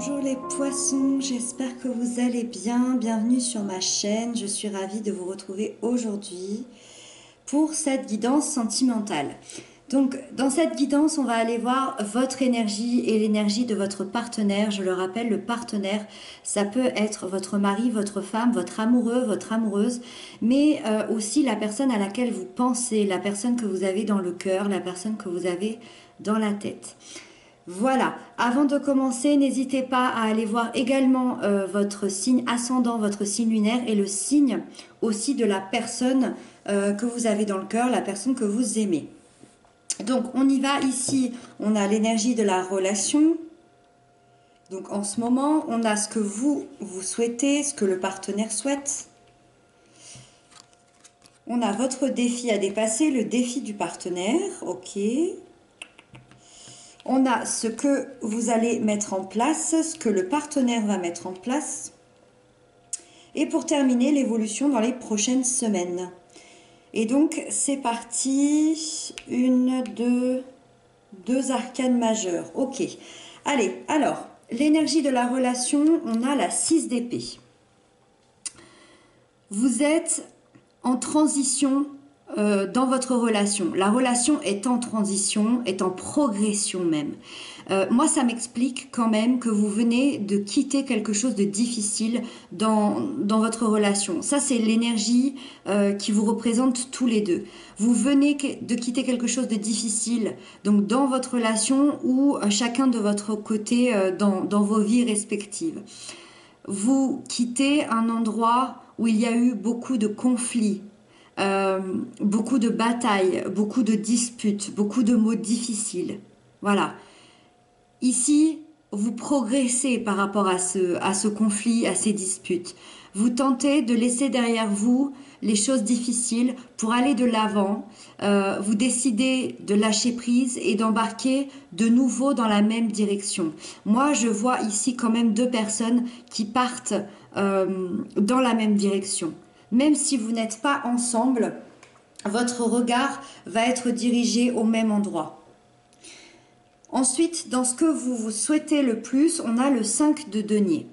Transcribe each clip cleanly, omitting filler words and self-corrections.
Bonjour les poissons, j'espère que vous allez bien. Bienvenue sur ma chaîne, je suis ravie de vous retrouver aujourd'hui pour cette guidance sentimentale. Donc dans cette guidance, on va aller voir votre énergie et l'énergie de votre partenaire. Je le rappelle, le partenaire, ça peut être votre mari, votre femme, votre amoureux, votre amoureuse, mais aussi la personne à laquelle vous pensez, la personne que vous avez dans le cœur, la personne que vous avez dans la tête. Voilà, avant de commencer, n'hésitez pas à aller voir également votre signe ascendant, votre signe lunaire et le signe aussi de la personne que vous avez dans le cœur, la personne que vous aimez. Donc on y va ici, on a l'énergie de la relation. Donc en ce moment, on a ce que vous souhaitez, ce que le partenaire souhaite. On a votre défi à dépasser, le défi du partenaire, ok. On a ce que vous allez mettre en place, ce que le partenaire va mettre en place. Et pour terminer, l'évolution dans les prochaines semaines. Et donc, c'est parti. Deux arcanes majeures. Ok. Allez, alors, l'énergie de la relation, on a la 6 d'épée. Vous êtes en transition dans votre relation. La relation est en transition, est en progression même. Moi, ça m'explique quand même que vous venez de quitter quelque chose de difficile dans votre relation. Ça, c'est l'énergie qui vous représente tous les deux. Vous venez de quitter quelque chose de difficile, donc dans votre relation ou chacun de votre côté dans vos vies respectives. Vous quittez un endroit où il y a eu beaucoup de conflits, beaucoup de batailles, beaucoup de disputes, beaucoup de mots difficiles. Voilà. Ici, vous progressez par rapport à ce conflit, à ces disputes. Vous tentez de laisser derrière vous les choses difficiles pour aller de l'avant. Vous décidez de lâcher prise et d'embarquer de nouveau dans la même direction. Moi, je vois ici quand même deux personnes qui partent dans la même direction. Même si vous n'êtes pas ensemble, votre regard va être dirigé au même endroit. Ensuite, dans ce que vous souhaitez le plus, on a le 5 de denier.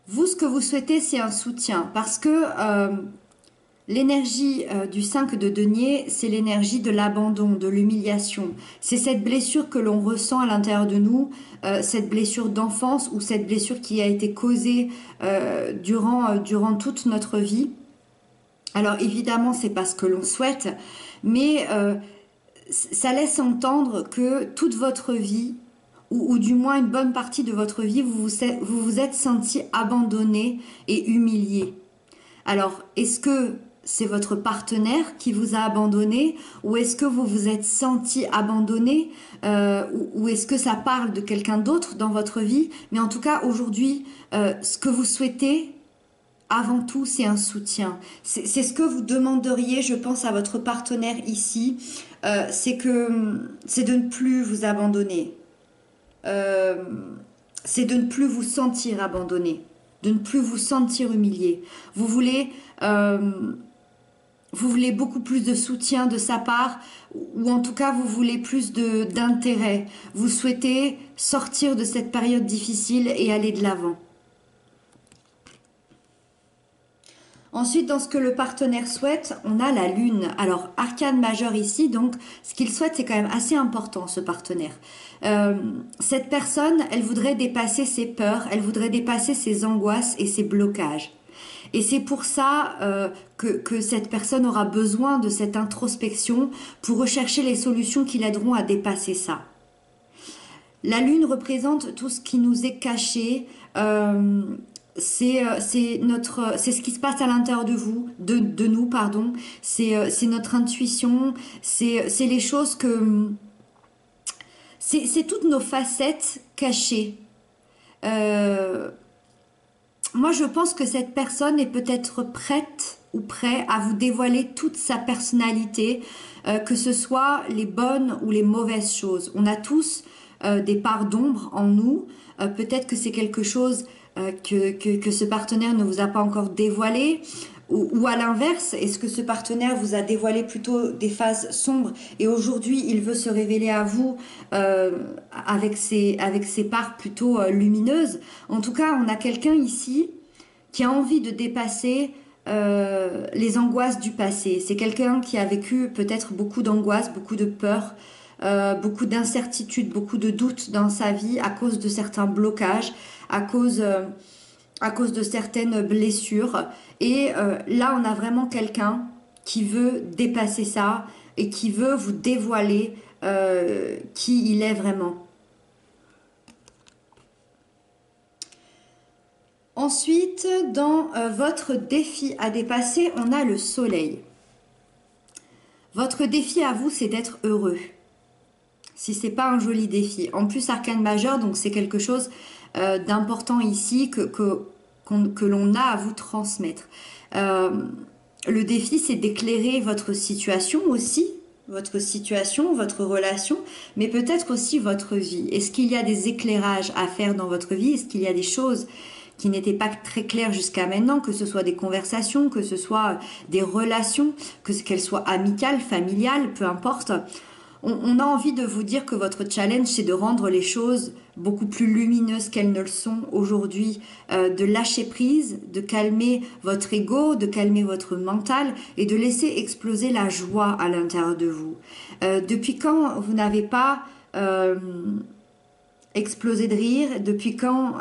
Vous, ce que vous souhaitez, c'est un soutien parce que l'énergie du 5 de denier, c'est l'énergie de l'abandon, de l'humiliation. C'est cette blessure que l'on ressent à l'intérieur de nous, cette blessure d'enfance ou cette blessure qui a été causée durant toute notre vie. Alors évidemment, c'est pas ce que l'on souhaite, mais ça laisse entendre que toute votre vie, ou du moins une bonne partie de votre vie, vous vous êtes senti abandonné et humilié. Alors, est-ce que c'est votre partenaire qui vous a abandonné ou est-ce que vous vous êtes senti abandonné ou est-ce que ça parle de quelqu'un d'autre dans votre vie? Mais en tout cas, aujourd'hui, ce que vous souhaitez, avant tout, c'est un soutien. C'est ce que vous demanderiez, je pense, à votre partenaire ici. C'est de ne plus vous abandonner. C'est de ne plus vous sentir abandonné, de ne plus vous sentir humilié. Vous voulez beaucoup plus de soutien de sa part, ou en tout cas vous voulez plus d'intérêt. Vous souhaitez sortir de cette période difficile et aller de l'avant. Ensuite, dans ce que le partenaire souhaite, on a la lune. Alors, arcane majeure ici, donc ce qu'il souhaite, c'est quand même assez important, ce partenaire. Cette personne, elle voudrait dépasser ses peurs, elle voudrait dépasser ses angoisses et ses blocages. Et c'est pour ça que cette personne aura besoin de cette introspection pour rechercher les solutions qui l'aideront à dépasser ça. La lune représente tout ce qui nous est caché, c'est ce qui se passe à l'intérieur de vous, de nous, pardon. C'est notre intuition, c'est les choses que c'est toutes nos facettes cachées. Moi, je pense que cette personne est peut-être prête ou prêt à vous dévoiler toute sa personnalité, que ce soit les bonnes ou les mauvaises choses. On a tous des parts d'ombre en nous. Peut-être que c'est quelque chose que ce partenaire ne vous a pas encore dévoilé, ou à l'inverse, est-ce que ce partenaire vous a dévoilé plutôt des phases sombres et aujourd'hui il veut se révéler à vous avec ses parts plutôt lumineuses? En tout cas, on a quelqu'un ici qui a envie de dépasser les angoisses du passé. C'est quelqu'un qui a vécu peut-être beaucoup d'angoisses, beaucoup de peur, beaucoup d'incertitudes, beaucoup de doutes dans sa vie à cause de certains blocages, à cause de certaines blessures. Et là, on a vraiment quelqu'un qui veut dépasser ça et qui veut vous dévoiler qui il est vraiment. Ensuite, dans votre défi à dépasser, on a le soleil. Votre défi à vous, c'est d'être heureux. Si c'est pas un joli défi. En plus, arcane majeur, donc c'est quelque chose d'important ici que l'on a à vous transmettre. Le défi, c'est d'éclairer votre situation aussi, votre relation, mais peut-être aussi votre vie. Est-ce qu'il y a des éclairages à faire dans votre vie? Est-ce qu'il y a des choses qui n'étaient pas très claires jusqu'à maintenant, que ce soit des conversations, que ce soit des relations, qu'elles soient amicales, familiales, peu importe. On a envie de vous dire que votre challenge, c'est de rendre les choses beaucoup plus lumineuses qu'elles ne le sont aujourd'hui, de lâcher prise, de calmer votre ego, de calmer votre mental et de laisser exploser la joie à l'intérieur de vous. Depuis quand vous n'avez pas explosé de rire? Depuis quand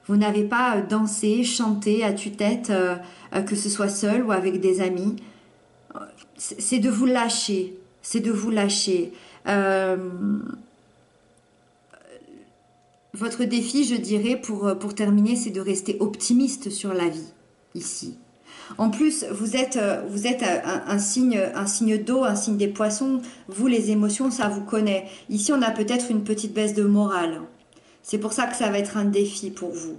vous n'avez pas dansé, chanté à tue-tête, que ce soit seul ou avec des amis? C'est de vous lâcher. C'est de vous lâcher. Votre défi, je dirais, pour terminer, c'est de rester optimiste sur la vie, ici. En plus, vous êtes un signe d'eau, un signe des poissons. Vous, les émotions, ça vous connaît. Ici, on a peut-être une petite baisse de morale. C'est pour ça que ça va être un défi pour vous,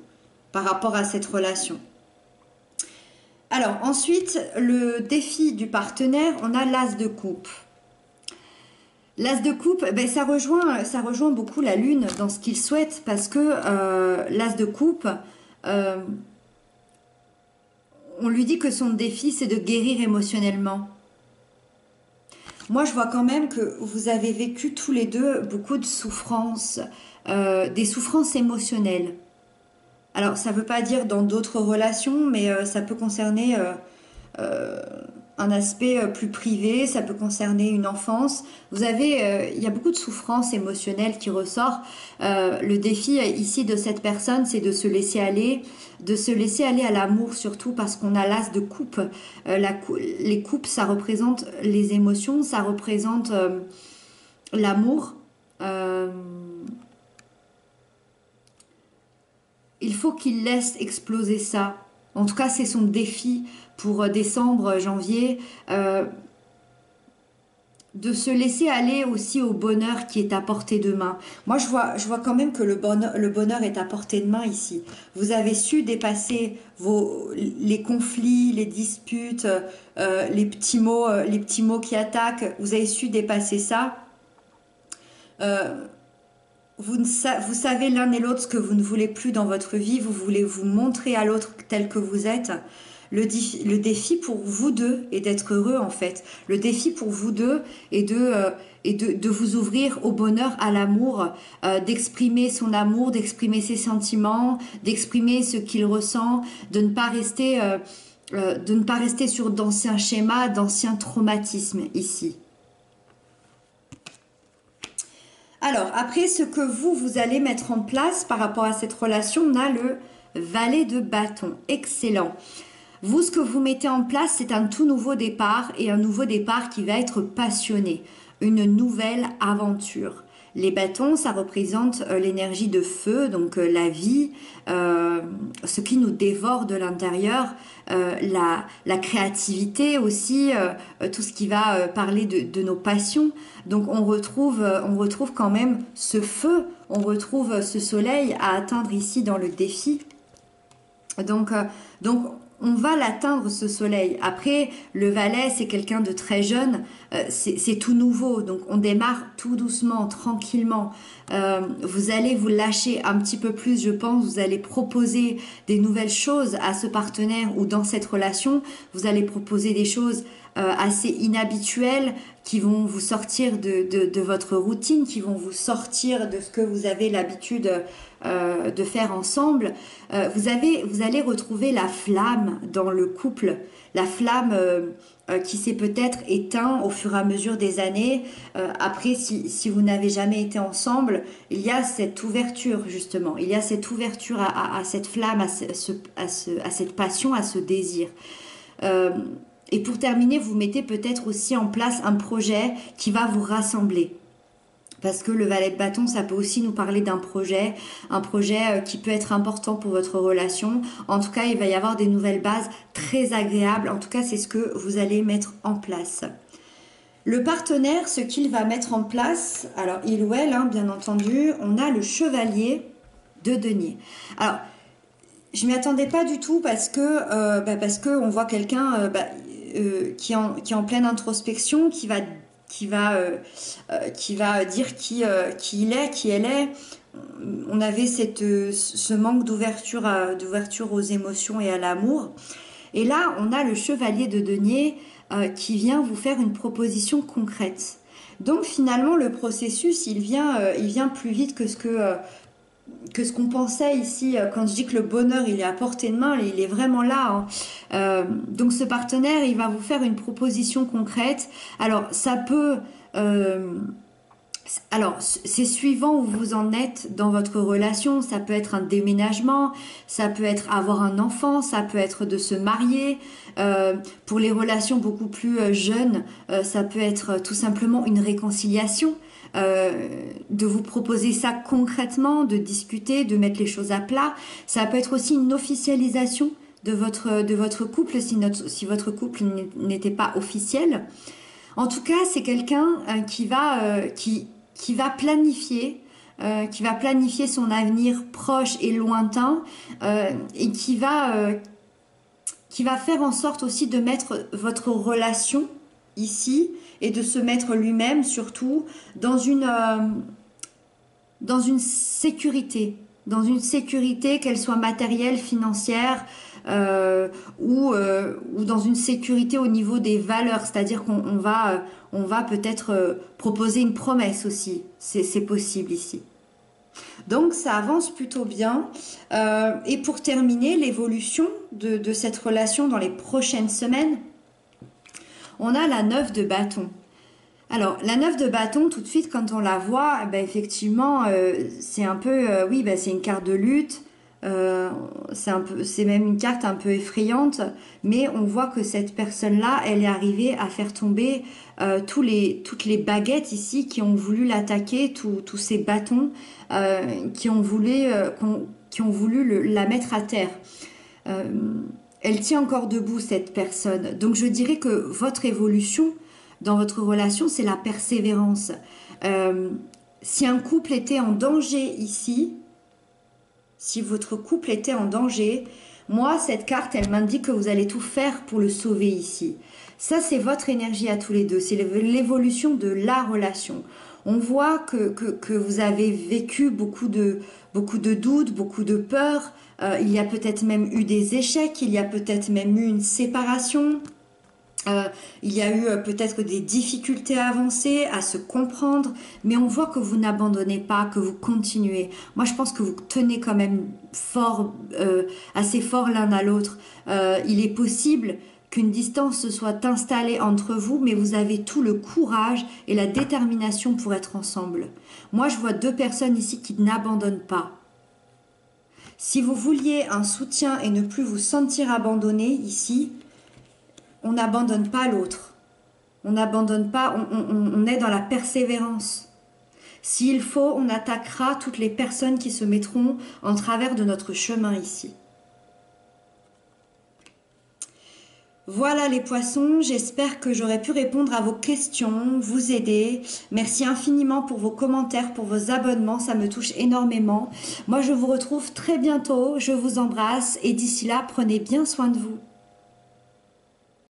par rapport à cette relation. Alors, ensuite, le défi du partenaire, on a l'as de coupe. L'as de coupe, ben, ça rejoint beaucoup la lune dans ce qu'il souhaite parce que l'as de coupe, on lui dit que son défi, c'est de guérir émotionnellement. Moi, je vois quand même que vous avez vécu tous les deux beaucoup de souffrances, des souffrances émotionnelles. Alors, ça ne veut pas dire dans d'autres relations, mais ça peut concerner un aspect plus privé, ça peut concerner une enfance. Il y a beaucoup de souffrances émotionnelles qui ressort. Le défi ici de cette personne, c'est de se laisser aller à l'amour surtout parce qu'on a l'as de coupe. Les coupes, ça représente les émotions, ça représente l'amour. Il faut qu'il laisse exploser ça. En tout cas, c'est son défi pour décembre, janvier, de se laisser aller aussi au bonheur qui est à portée de main. Moi, je vois quand même que le bonheur est à portée de main ici. Vous avez su dépasser les conflits, les disputes, les petits mots qui attaquent. Vous avez su dépasser ça. Vous savez l'un et l'autre ce que vous ne voulez plus dans votre vie. Vous voulez vous montrer à l'autre tel que vous êtes. Le défi pour vous deux est d'être heureux en fait. Le défi pour vous deux est de vous ouvrir au bonheur, à l'amour, d'exprimer son amour, d'exprimer ses sentiments, d'exprimer ce qu'il ressent, de ne pas rester sur d'anciens schémas, d'anciens traumatismes ici. Alors, après, ce que vous allez mettre en place par rapport à cette relation, on a le valet de bâton. Excellent. Vous, ce que vous mettez en place, c'est un tout nouveau départ et un nouveau départ qui va être passionné. Une nouvelle aventure. Les bâtons, ça représente l'énergie de feu, donc la vie, ce qui nous dévore de l'intérieur, la créativité aussi, tout ce qui va parler de nos passions. Donc on retrouve quand même ce feu, on retrouve ce soleil à atteindre ici dans le défi. Donc on va l'atteindre ce soleil. Après, le Valet, c'est quelqu'un de très jeune, c'est tout nouveau, donc on démarre tout doucement, tranquillement. Vous allez vous lâcher un petit peu plus, je pense, vous allez proposer des nouvelles choses à ce partenaire ou dans cette relation, vous allez proposer des choses assez inhabituelles qui vont vous sortir de votre routine, qui vont vous sortir de ce que vous avez l'habitude de faire ensemble. Vous allez retrouver la flamme dans le couple, la flamme qui s'est peut-être éteinte au fur et à mesure des années. Après, si vous n'avez jamais été ensemble, il y a cette ouverture justement, il y a cette ouverture à cette flamme, à cette passion, à ce désir. Et pour terminer, vous mettez peut-être aussi en place un projet qui va vous rassembler. Parce que le valet de bâton, ça peut aussi nous parler d'un projet, un projet qui peut être important pour votre relation. En tout cas, il va y avoir des nouvelles bases très agréables. En tout cas, c'est ce que vous allez mettre en place. Le partenaire, ce qu'il va mettre en place, alors il ou elle, hein, bien entendu, on a le chevalier de denier. Alors, je m'y attendais pas du tout parce que on voit quelqu'un qui est en pleine introspection, qui va dire qui il est, qui elle est. On avait ce manque d'ouverture aux émotions et à l'amour. Et là, on a le chevalier de denier qui vient vous faire une proposition concrète. Donc finalement, le processus, il vient plus vite que ce qu'on pensait ici. Quand je dis que le bonheur il est à portée de main, il est vraiment là, hein. Donc ce partenaire il va vous faire une proposition concrète. Alors ça peut alors c'est suivant où vous en êtes dans votre relation. Ça peut être un déménagement, ça peut être avoir un enfant, ça peut être de se marier. Pour les relations beaucoup plus jeunes, ça peut être tout simplement une réconciliation. De vous proposer ça concrètement, de discuter, de mettre les choses à plat. Ça peut être aussi une officialisation de votre couple si votre couple n'était pas officiel. En tout cas, c'est quelqu'un qui va planifier son avenir proche et lointain et qui va faire en sorte aussi de mettre votre relation ici et de se mettre lui-même surtout dans une sécurité, qu'elle soit matérielle, financière ou dans une sécurité au niveau des valeurs, c'est-à-dire qu'on va peut-être proposer une promesse aussi, c'est possible ici. Donc ça avance plutôt bien. Et pour terminer, l'évolution de cette relation dans les prochaines semaines, on a la 9 de bâton. Alors, la 9 de bâton, tout de suite, quand on la voit, effectivement, c'est un peu, c'est une carte de lutte. C'est même une carte un peu effrayante, mais on voit que cette personne-là, elle est arrivée à faire tomber toutes les baguettes ici qui ont voulu l'attaquer, tous ces bâtons qui ont voulu la mettre à terre. Elle tient encore debout, cette personne. Donc je dirais que votre évolution dans votre relation, c'est la persévérance. Si un couple était en danger ici, si votre couple était en danger, moi, cette carte, elle m'indique que vous allez tout faire pour le sauver ici. Ça, c'est votre énergie à tous les deux. C'est l'évolution de la relation. On voit que vous avez vécu beaucoup de doutes, beaucoup de peurs. Il y a peut-être même eu des échecs, il y a peut-être même eu une séparation. Il y a eu peut-être des difficultés à avancer, à se comprendre, mais on voit que vous n'abandonnez pas, que vous continuez. Moi, je pense que vous tenez quand même fort, assez fort l'un à l'autre. Il est possible qu'une distance se soit installée entre vous, mais vous avez tout le courage et la détermination pour être ensemble. Moi, je vois deux personnes ici qui n'abandonnent pas. Si vous vouliez un soutien et ne plus vous sentir abandonné ici, on n'abandonne pas l'autre. On n'abandonne pas, on est dans la persévérance. S'il faut, on attaquera toutes les personnes qui se mettront en travers de notre chemin ici. Voilà les poissons, j'espère que j'aurai pu répondre à vos questions, vous aider. Merci infiniment pour vos commentaires, pour vos abonnements, ça me touche énormément. Moi je vous retrouve très bientôt, je vous embrasse et d'ici là, prenez bien soin de vous.